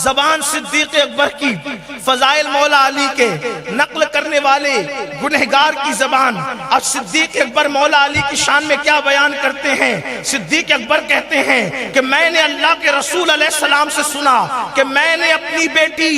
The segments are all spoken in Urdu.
زبان صدیق اکبر کی، فضائل مولا علی کے نقل کرنے والے گنہگار کی زبان. اب صدیق اکبر مولا علی کی شان میں کیا بیان کرتے ہیں؟ صدیق اکبر کہتے ہیں کہ میں نے اللہ کے رسول علیہ السلام سے سنا کہ میں نے اپنی بیٹی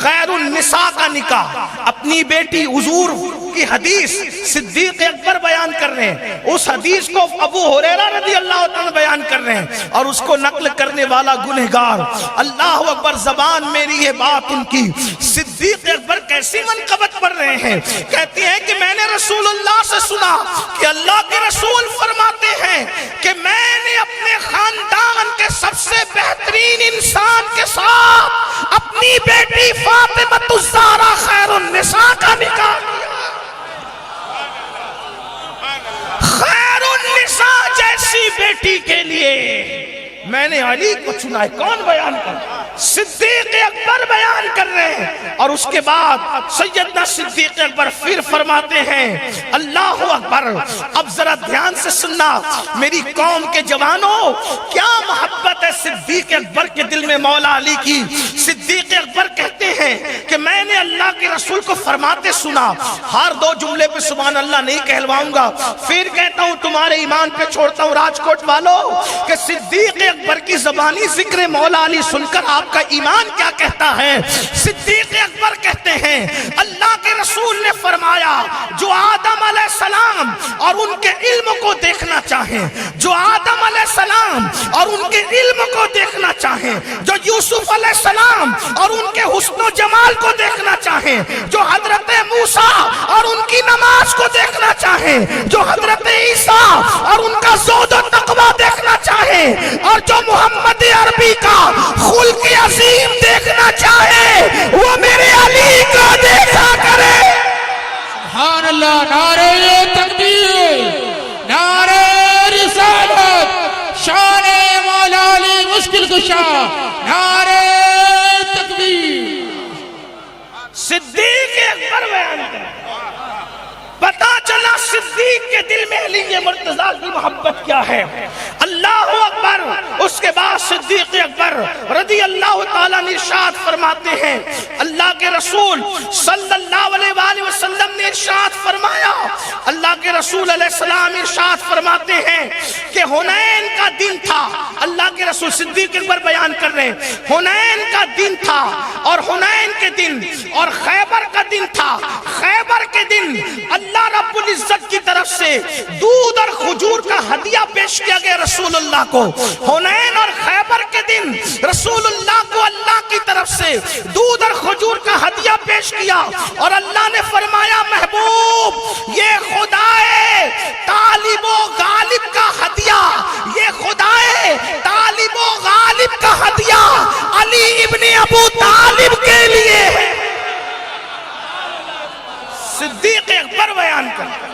خیر النساء کا نکاح، اپنی بیٹی حضور کی حدیث صدیق اکبر بیان کر رہے ہیں، اس حدیث کو ابو ہریرہ رضی اللہ عنہ بیان کر رہے ہیں، اور اس کو نقل کرنے والا گنہگار. اللہ اکبر، زبان میری یہ بات ان کی. صدیق اکبر کیسی منقبت پڑھ رہے ہیں، کہتے ہیں کہ میں نے رسول اللہ سے سنا کہ اللہ کے رسول فرماتے ہیں کہ میں نے اپنے خاندان کے سب سے بہترین انسان کے ساتھ اپنی بیٹی فاطمہ الزہرا خیر النساء کا نکاح کیا. خیر النساء جیسی بیٹی کے لیے میں نے علی کو چنا ہے. کون بیان کر رہا ہے؟ صدیق اکبر بیان کر رہے ہیں. اور اس کے بعد سیدنا صدیق اکبر پھر فرماتے ہیں اللہ اکبر. اب ذرا دھیان سے سننا میری قوم کے جوانوں، کیا محبت ہے صدیق اکبر کے دل میں مولا علی کی. صدیق اکبر کہتے ہیں کہ میں نے اللہ کے رسول کو فرماتے سنا. ہر دو جملے پہ سبحان اللہ نہیں کہلواؤں گا، پھر کہتا ہوں تمہارے ایمان پہ چھوڑتا ہوں راجکوٹ والوں، کہ صدیق اکبر کی زبانی ذکر مولا علی سن کر آپ کا ایمان کیا کہتا ہے. صدیق اکبر کہتے ہیں اللہ کے رسول نے فرمایا جو آدم علیہ السلام اور ان کے علم کو دیکھنا چاہیں، جو آدم علیہ السلام اور ان کے علم کو دیکھنا چاہیں، جو یوسف علیہ السلام اور ان کے حسن و جمال کو دیکھنا چاہیں، جو حضرت موسیٰ اور ان کی نماز کو دیکھنا چاہیں، جو حضرت عیسیٰ اور ان کا زہد و تقوی دیکھنا چاہیں، اور جو محمد عربی کا خلق عظیم دیکھنا چاہے وہ میرے علی کو دیکھا کرے. سبحان اللہ. نعرہ تکبیر، نعرہ رسالت، شان مولا علی مشکل کشا، نعرہ تکبیر. صدیق اکبر بیان کریں. پتا چلا صدیق کے دل میں علی مرتضیٰ کی محبت کیا ہے. اللہ اکبر. اس کے بعد صدیق اکبر رضی اللہ تعالیٰ نے ارشاد فرماتے ہیں اللہ کے رسول صلی اللہ علیہ وآلہ وسلم نے ارشاد فرمایا، اللہ کے رسول علیہ السلام ارشاد فرماتے ہیں کہ حنین کا دن تھا. اللہ کے رسول صدیق اکبر بیان کر رہے ہیں حنین کا دن تھا، اور حنین کے دن اور خیبر کا دن تھا. خیبر کے دن اللہ رب العزت کی طرف سے دودھ اور کھجور کا ہدیہ پیش کیا گیا رسول اللہ کو. حنین اور خیبر کے دن رسول اللہ کو اللہ کی طرف سے دودھ اور کھجور کا ہدیہ پیش کیا، اور اللہ نے فرمایا محبوب یہ خدائے طالب و غالب کا ہدیہ، یہ خدائے طالب و غالب کا ہدیہ علی ابن ابو طالب کے لیے ہے. صدیق اکبر بیان کر رہے ہیں،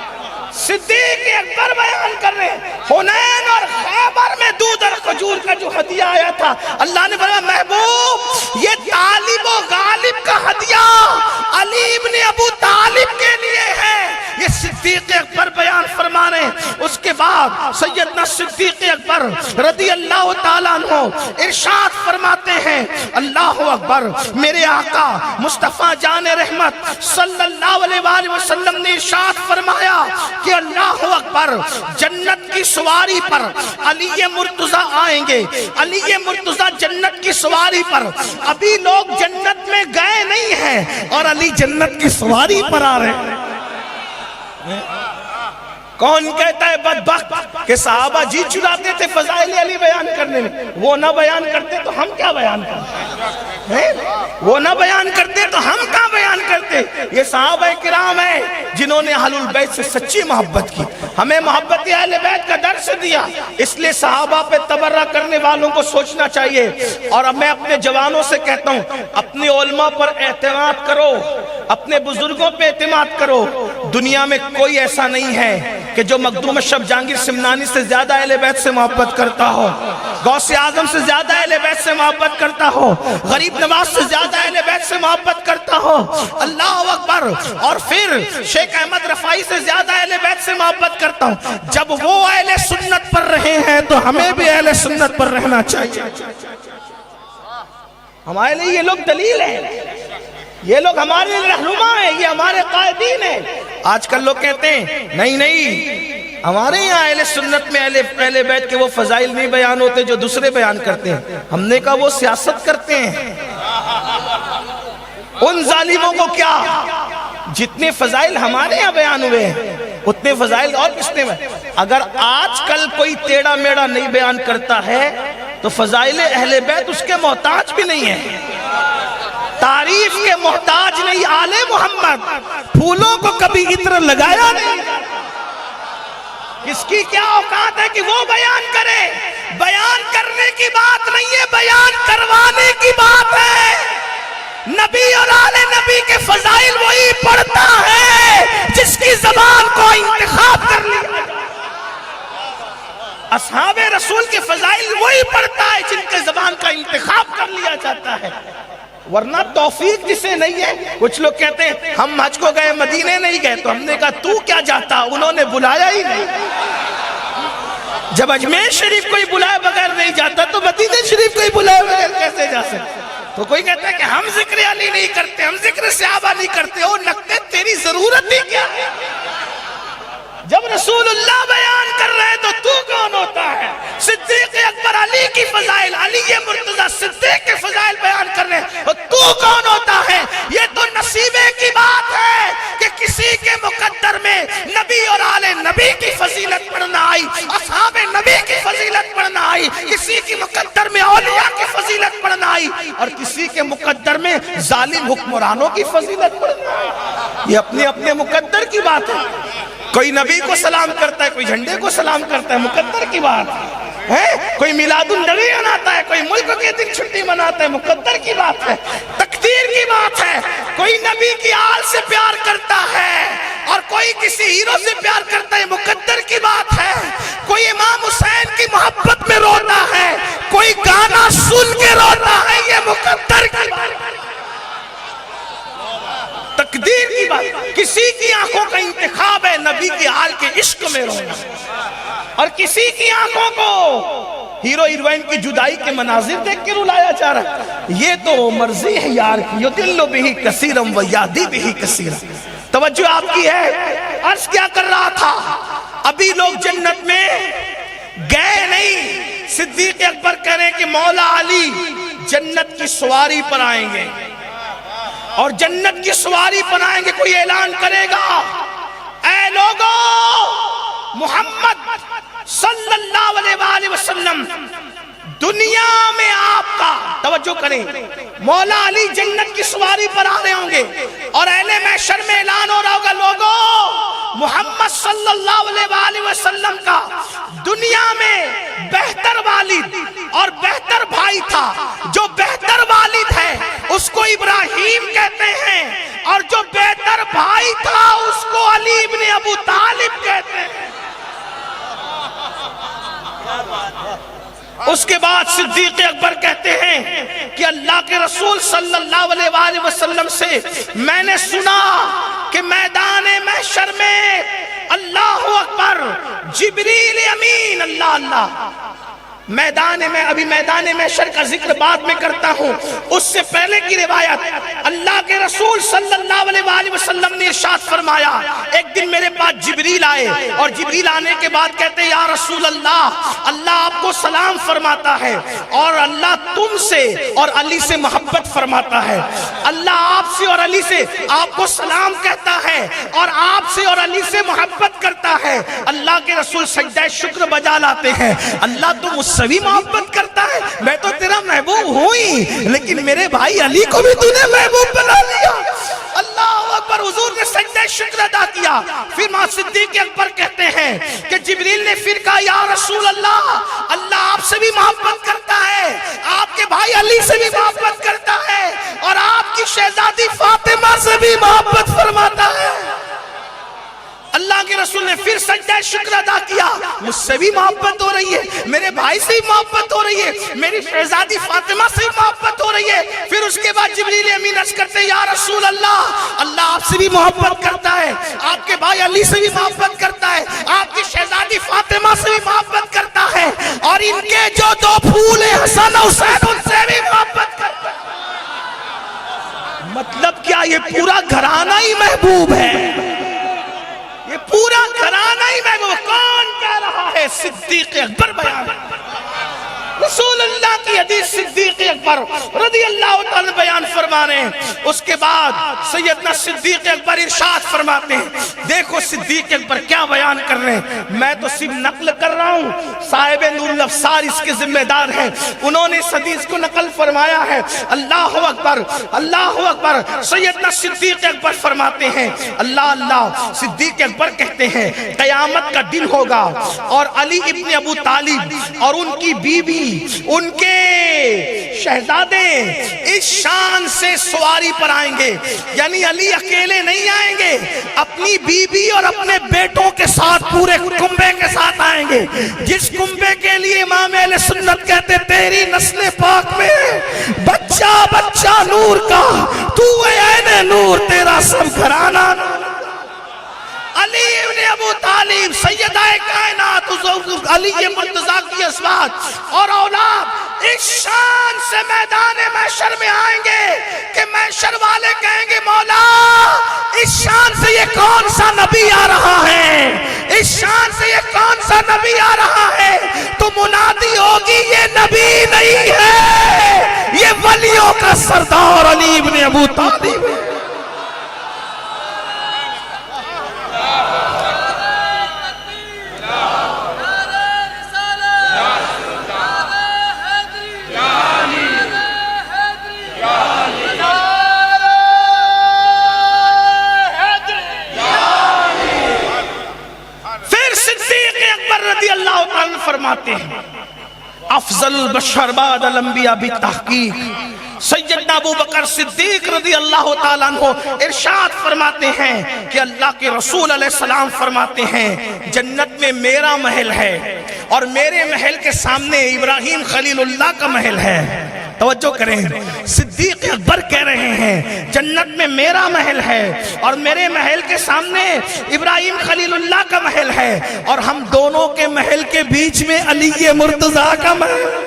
صدیق اکبر بیان کر رہے ہیں حنین اور خیبر میں دودھ اور کھجور کا جو ہدیہ آیا تھا، اللہ نے فرمایا محبوب یہ طالب و غالب کا ہدیہ علی ابن ابو طالب کے لیے ہے. یہ صدیق اکبر بیان فرما رہے ہیں. اس کے بعد سیدنا صدیق اکبر رضی اللہ تعالیٰ عنہ ارشاد فرماتے ہیں اللہ اکبر. میرے آقا مصطفیٰ جان رحمت صلی اللہ علیہ وآلہ وسلم نے ارشاد فرمایا کہ اللہ اکبر جنت کی سواری پر علی مرتضیٰ آئیں گے. علی مرتضیٰ جنت کی سواری پر. ابھی لوگ جنت میں گئے نہیں ہیں اور علی جنت کی سواری پر آ رہے ہیں. کون کہتا ہے بدبخت کہ صحابہ جی چراتے تھے فضائل علی بیان کرنے میں؟ وہ نہ بیان کرتے تو ہم کیا بیان کرتے؟ وہ نہ بیان کرتے تو ہم کیا بیان کرتے؟ یہ صحابہ کرام ہیں جنہوں نے اہل البیت سے سچی محبت کی، ہمیں محبت اہل بیت کا درس دیا. اس لیے صحابہ پہ تبرہ کرنے والوں کو سوچنا چاہیے. اور اب میں اپنے جوانوں سے کہتا ہوں اپنے علماء پر اعتماد کرو، اپنے بزرگوں پہ اعتماد کرو. دنیا میں کوئی ایسا نہیں ہے کہ جو مخدوم اشرف جہانگیر سمنانی سے زیادہ اہل بیت سے محبت کرتا ہو، غوث اعظم سے زیادہ اہل بیت سے محبت کرتا ہو، غریب نواز سے زیادہ اہل بیت سے محبت کرتا ہو. اللہ اکبر. اور پھر شیخ احمد رفاعی سے زیادہ اہل بیت سے محبت کرتا ہوں. جب وہ اہل سنت پر رہے ہیں تو ہمیں بھی اہل سنت پر رہنا چاہیے. ہمارے لیے یہ لوگ دلیل ہیں، یہ لوگ ہمارے لیے رہنما ہیں، یہ ہمارے قائدین ہیں۔ آج کل لوگ کہتے ہیں نہیں ہمارے یہاں اہل سنت میں اہل بیت کے وہ فضائل نہیں بیان ہوتے جو دوسرے بیان کرتے ہیں۔ ہم نے کہا وہ سیاست کرتے ہیں، ان ظالموں کو کیا، جتنے فضائل ہمارے یہاں بیان ہوئے ہیں اتنے فضائل اور کس نے اگر آج کل کوئی ٹیڑھا میڑا نہیں بیان کرتا ہے تو فضائل اہل بیت اس کے محتاج بھی نہیں ہے، تعریف کے محتاج نہیں۔ آل محمد پھولوں کو کبھی عطر لگایا نہیں، کس کی کیا اوقات ہے کہ وہ بیان کرے؟ بیان کرنے کی بات نہیں ہے، بیان کروانے کی بات ہے۔ نبی اور آل نبی کے فضائل وہی پڑھتا ہے جس کی زبان کو انتخاب کر لیا، اصحاب رسول کے فضائل وہی پڑھتا ہے جن کے زبان کا انتخاب کر لیا جاتا ہے، ورنہ توفیق جسے نہیں ہے۔ کچھ لوگ کہتے ہیں ہم حج کو گئے مدینے نہیں گئے، تو ہم نے کہا تو کیا جاتا، انہوں نے بلایا ہی نہیں۔ جب اجمیر شریف کوئی بلائے بغیر نہیں جاتا تو مدینہ شریف کوئی بلائے بغیر کیسے جا سکتا؟ تو کوئی کہتا ہے کہ ہم ذکر علی نہیں کرتے، ہم ذکر صحابہ نہیں کرتے، او نکتے تیری ضرورت ہی کیا ہے؟ جب رسول اللہ بیان کر رہے تو کون ہوتا ہے؟ صدیق اکبر علی کی فضائل، علی مرتضی صدیق کے فضائل بیان کر رہے ہیں تو کون ہوتا ہے؟ یہ تو نصیبے کی بات ہے کہ کسی کے مقدر میں نبی اور آل نبی کی فضیلت پڑھنا آئی، اصحاب نبی کی فضیلت پڑھنا آئی، کسی کی مقدر میں اولیاء کی فضیلت پڑھنا آئی، اور کسی کے مقدر میں ظالم حکمرانوں کی فضیلت پڑھنا آئی۔ یہ اپنے اپنے مقدر کی بات ہے، کوئی نبی کو سلام کرتا ہے، کوئی جھنڈے کو سلام کرتا ہے، مقدر کی بات ہے۔ کوئی میلاد النبی مناتا ہے، کوئی ملک کے دن چھٹی مناتا ہے، مقدر کی بات ہے، تقدیر کی بات ہے۔ کوئی نبی کی آل سے پیار کرتا ہے اور کوئی کسی ہیرو سے پیار کرتا ہے، مقدر کی بات ہے۔ کوئی امام حسین کی محبت میں روتا ہے، کوئی گانا سن کے روتا ہے، یہ مقدر کی بات ہے، تقدیر کی بات۔ کسی کی آنکھوں کا انتخاب ہے نبی کی آل کے عشق میں رونا، اور کسی کی آنکھوں کو ہیرو ہیروئن کی جدائی کے مناظر دیکھ کے رلایا جا رہا ہے۔ یہ تو مرضی ہے یار کی، یدل بہ کثیرا ویہدی بہ کثیرا۔ توجہ آپ کی ہے، عرض کیا کر رہا تھا، ابھی لوگ جنت میں گئے نہیں۔ صدیق اکبر کہہ رہے ہیں کہ مولا علی جنت کی سواری پر آئیں گے، اور جنت کی سواری پر آئیں گے، کوئی اعلان کرے گا اے لوگو محمد صلی اللہ علیہ وآلہ وسلم دنیا میں آپ کا، توجہ کریں، مولا علی جنت کی سواری پر آ رہے ہوں گے اور اہل محشر میں اعلان ہو رہا ہوگا لوگو محمد صلی اللہ علیہ وآلہ وسلم کا دنیا میں بہتر والد اور بہتر بھائی تھا، جو بہتر والد ہے اس کو ابراہیم کہتے ہیں، اور جو بہتر بھائی تھا اس کو علی ابن ابو طالب کہتے ہیں۔ اس کے بعد صدیق اکبر کہتے ہیں کہ اللہ کے رسول صلی اللہ علیہ وآلہ وسلم سے میں نے سنا کہ میدان محشر میں اللہ اکبر جبریل امین، اللہ اللہ، میدان محشر کا ذکر بعد میں کرتا ہوں، اس سے پہلے کی روایت، اللہ کے رسول صلی اللہ علیہ وآلہ وسلم نے ارشاد فرمایا، ایک دن میرے پاس جبریل آئے، اور جبریل آنے کے بعد کہتے ہیں یا رسول اللہ، اللہ آپ کو سلام فرماتا ہے، اور اللہ تم سے اور علی سے محبت فرماتا ہے، اللہ آپ سے اور علی سے آپ کو سلام کہتا ہے، اور آپ سے اور علی سے محبت کرتا ہے۔ اللہ کے رسول سجدہ شکر بجا لاتے ہیں، اللہ تو مجھ سے بھی محبت کرتا ہے، میں تو تیرا محبوب ہوں ہی، لیکن میرے بھائی علی کو بھی تو نے محبوب بنا لیا۔ اللہ اکبر، حضور نے سجدہ شکر ادا کیا۔ پھر ماں صدیق اکبر کہتے ہیں کہ جبریل نے پھر کہا یا رسول اللہ، اللہ آپ سے بھی محبت کرتا ہے، آپ کے بھائی علی سے بھی محبت کرتا ہے، اور آپ کی شہزادی فاطمہ سے بھی محبت فرماتا ہے۔ اللہ کے رسول نے پھر سجدہ شکر ادا کیا، مجھ سے بھی محبت ہو رہی ہے، میرے بھائی سے بھی محبت ہو رہی ہے، میری شہزادی فاطمہ سے بھی محبت ہو رہی ہے۔ پھر اس کے بعد جبریل امین عرض کرتے یا رسول اللہ، اللہ آپ سے بھی محبت کرتا ہے، آپ کے بھائی علی سے بھی محبت کرتا ہے، آپ کی شہزادی فاطمہ سے بھی محبت کرتا ہے، اور ان کے جو دو پھول ہیں حسن حسین ان سے بھی محبت کرتا ہے۔ مطلب کیا یہ پورا گھرانہ ہی محبوب ہے؟ یہ پورا گھرانہ ہی محبوب؟ کون کہہ رہا ہے؟ صدیق اکبر بیان، رسول اللہ کی حدیث صدیق اکبر رضی اللہ تعالی بیان فرما رہے ہیں۔ اس کے بعد سیدنا صدیق اکبر ارشاد فرماتے ہیں، دیکھو صدیق اکبر کیا بیان کر رہے ہیں، میں تو صرف نقل کر رہا ہوں، صاحب نور الافسار اس کے ذمہ دار ہیں، انہوں نے اس حدیث کو نقل فرمایا ہے۔ اللہ اکبر، اللہ اکبر۔ سیدنا صدیق اکبر فرماتے ہیں، اللہ اللہ، صدیق اکبر کہتے ہیں قیامت کا دن ہوگا اور علی ابن ابو طالب اور ان کی بیوی، ان کے شہزادے اس شان سے سواری پر آئیں گے، یعنی علی اکیلے نہیں آئیں گے، اپنی بیوی اور اپنے بیٹوں کے ساتھ پورے کنبے کے ساتھ آئیں گے، جس کنبے کے لیے امام اہل سنت کہتے تیری نسل پاک میں بچہ بچہ نور کا، تو عین نور، تیرا سب گھرانہ علی ابن ابو طالب، سیدہ کائنات علی مرتضیٰ کی ازواج اور اولاد اس شان سے میدان محشر میں آئیں گے کہ محشر والے کہیں گے مولا اس شان سے یہ کون سا نبی آ رہا ہے، اس شان سے یہ کون سا نبی آ رہا ہے، تو منادی ہوگی یہ نبی نہیں ہے، یہ ولیوں کا سردار علی ابن ابو طالب ہے۔ فرماتے ہیں افضل البشر بعد الانبیاء بالتحقیق، سیدنا ابو بکر صدیق رضی اللہ تعالیٰ عنہ ارشاد فرماتے ہیں کہ اللہ کے رسول علیہ السلام فرماتے ہیں جنت میں میرا محل ہے اور میرے محل کے سامنے ابراہیم خلیل اللہ کا محل ہے۔ توجہ کریں، صدیق اکبر کہہ رہے ہیں جنت میں میرا محل ہے اور میرے محل کے سامنے ابراہیم خلیل اللہ کا محل ہے، اور ہم دونوں کے محل کے بیچ میں علی مرتضیٰ کا محل۔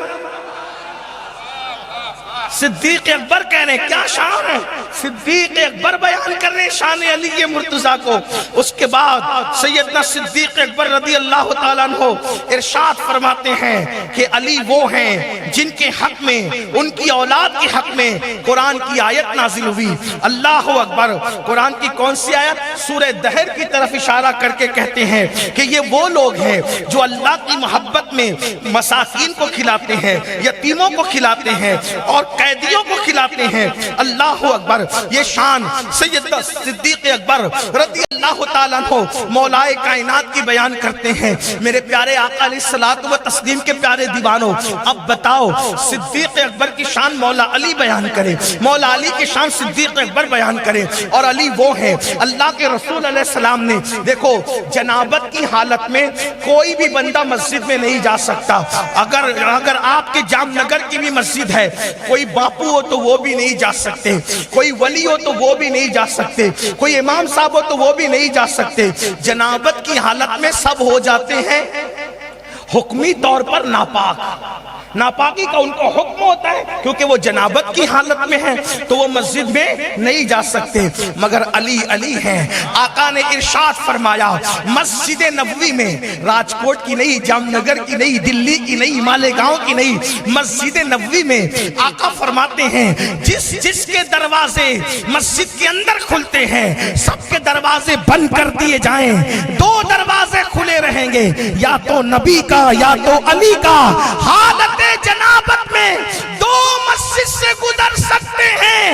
صدیق اکبر کہہ رہے ہیں کیا شان ہے، صدیق اکبر بیان کر رہے ہیں شان علی مرتضیٰ کو۔ اس کے بعد سیدنا صدیق اکبر رضی اللہ تعالیٰ عنہ ارشاد فرماتے ہیں کہ علی وہ ہیں جن کے حق میں، ان کی اولاد کے حق میں قرآن کی آیت نازل ہوئی۔ اللہ اکبر۔ قرآن کی کون سی آیت؟ سورہ دہر کی طرف اشارہ کر کے کہتے ہیں کہ یہ وہ لوگ ہیں جو اللہ کی محبت میں مساکین کو کھلاتے ہیں، یتیموں کو کھلاتے ہیں اور قیدیوں کو کھلاتے ہیں۔ اللہ اکبر۔ یہ شان سیدنا صدیق اکبر رضی اللہ تعالیٰ عنہ مولائے کائنات کی بیان کرتے ہیں۔ میرے پیارے آقا علیہ الصلوۃ و تسلیم کے پیارے دیوانوں، اب بتاؤ صدیق اکبر کی شان مولا علی بیان کرے، مولا علی کی شان صدیق اکبر بیان کرے، اور علی وہ ہیں اللہ کے رسول علیہ السلام نے، دیکھو جنابت کی حالت میں کوئی بھی بندہ مسجد میں نہیں جا سکتا۔ اگر آپ کے جام نگر کی بھی مسجد ہے، کوئی باپو ہو تو وہ بھی نہیں جا سکتے، کوئی ولی ہو تو وہ بھی نہیں جا سکتے، کوئی امام صاحب ہو تو وہ بھی نہیں جا سکتے۔ جنابت کی حالت میں سب ہو جاتے ہیں حکمی طور پر ناپاک، ناپاکی کا ان کو حکم ہوتا ہے کیونکہ وہ جنابت کی حالت میں ہیں تو وہ مسجد میں نہیں جا سکتے، مگر علی علی ہیں۔ آقا نے ارشاد فرمایا مسجد نبوی میں، راجکوٹ کی نہیں، جام نگر کی نہیں، دلی کی نہیں، مالیگاؤں کی نہیں، مسجد نبوی میں آقا فرماتے ہیں جس کے دروازے مسجد کے اندر کھلتے ہیں سب کے دروازے بند کر دیے جائیں، دو دروازے کھلے رہیں گے، یا تو نبی کا یا تو علی کا۔ حالت جنابت میں دو مسجد سے گزر سکتے ہیں